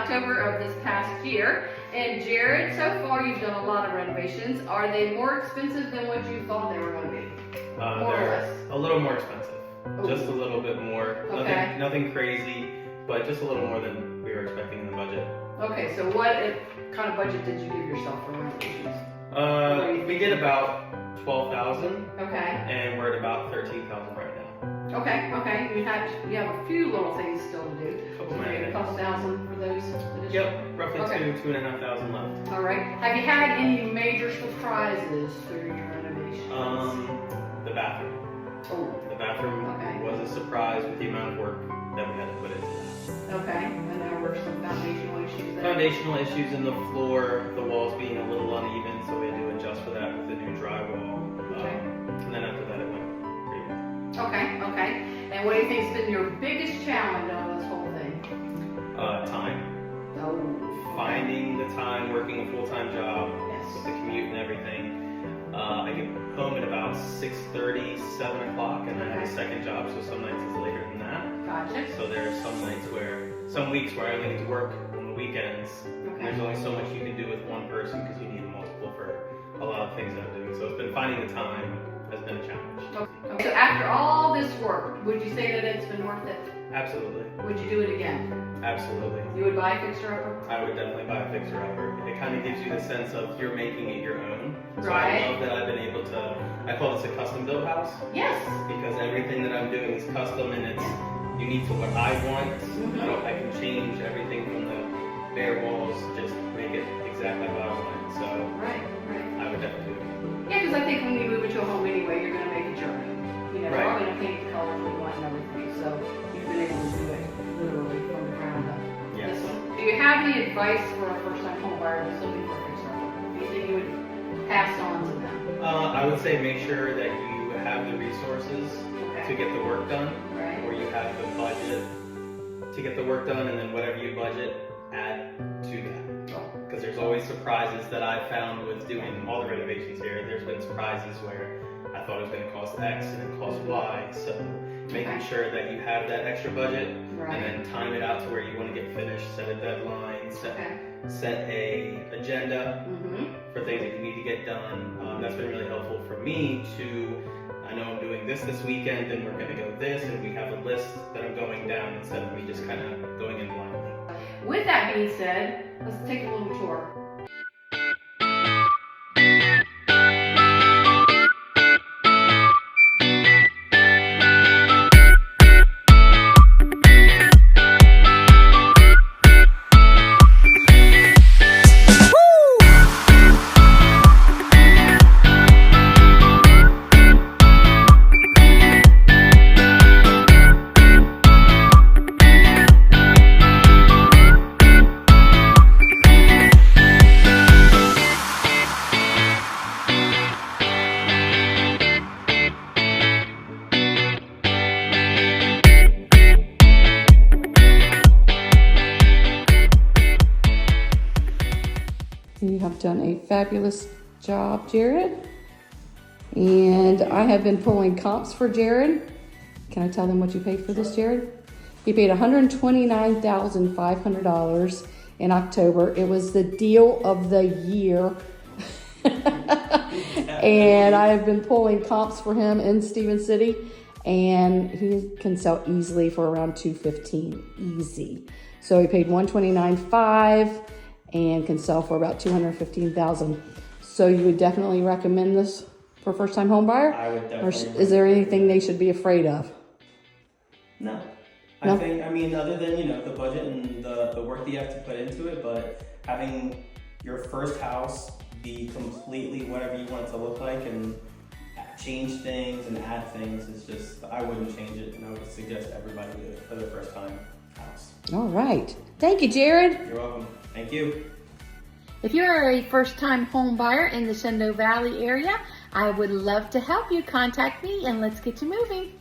October of this past year. And Jared, so far you've done a lot of renovations. Are they more expensive than what you thought they were going to be? More or less? A little more expensive. Ooh. Just a little bit more. Okay. Nothing crazy, but just a little more than we were expecting in the budget. Okay, so what kind of budget did you give yourself for renovations? We did about 12,000. Okay. And we're at about 13,000 right now. Okay. You have a few little things still to do. A couple thousand for those additional? Yep, roughly 2,500 left. All right. Have you had any major surprises through your renovations? The bathroom. Oh. The bathroom was a surprise with the amount of work that we had to put into it. Okay, and there were some foundational issues there? Foundational issues in the floor, the walls being a little uneven, so we had to adjust for that with the new drywall. Okay. And then after that it went pretty well. Okay. And what do you think has been your biggest challenge out of this whole thing? Time. Oh. Finding the time, working a full-time job with the Yes. commute and everything. I get home at about 6:30, 7 o'clock, and I have a second job, so some nights it's later than that. Gotcha. So there are some weeks where I only get to work on the weekends. Okay. There's only so much you can do with one person because you need multiple for a lot of things that I'm doing. So it's been finding the time has been a challenge. Okay. So after all this work, would you say that it's been worth it? Absolutely. Would you do it again? Absolutely. You would buy a fixer-upper? I would definitely buy a fixer-upper. It kind of gives you the sense of you're making it your own. So Right. I love that I've been able to, I call this a custom built house. Yes. Because everything that I'm doing is custom and it's unique to what I want. I can change everything from the bare walls, just make it exactly how I want it. So Right. I would definitely do it. Yeah, because I think when you move into a home anyway, you're going to make it your own. You know, Right. we're all going to paint the colors we want and everything. So you've been able to do it literally from the ground up. Yes. Do you have any advice for a first-time home buyer that's looking for a fixer-upper? Anything you would pass on to them? I would say make sure that you have the resources to get the work done, Right. or you have the budget to get the work done, and then whatever you budget, add to that. Because there's always surprises that I've found with doing all the renovations here. There's been surprises where I thought it was going to cost X and it cost Y. So making sure that you have that extra budget and then time it out to where you want to get finished, set a deadline, set a agenda for things that you need to get done. That's been really helpful for me to, I know I'm doing this weekend and we're going to go this, and we have a list that I'm going down instead of me just kind of going in blindly. With that being said, let's take a little tour. You have done a fabulous job, Jared. And I have been pulling comps for Jared. Can I tell them what you paid for this, Jared? He paid $129,500 in October. It was the deal of the year. And I have been pulling comps for him in Steven City, and he can sell easily for around $215, easy. So he paid $129,500 and can sell for about $215,000. So you would definitely recommend this for a first-time home buyer? I would definitely. Or is there anything they should be afraid of? No. No? I mean, other than, the budget and the work that you have to put into it, but having your first house be completely whatever you want it to look like and change things and add things is just, I wouldn't change it, and I would suggest everybody do it for their first time house. All right. Thank you, Jared. You're welcome. Thank you. If you're a first-time home buyer in the Shenandoah Valley area, I would love to help you. Contact me and let's get you moving.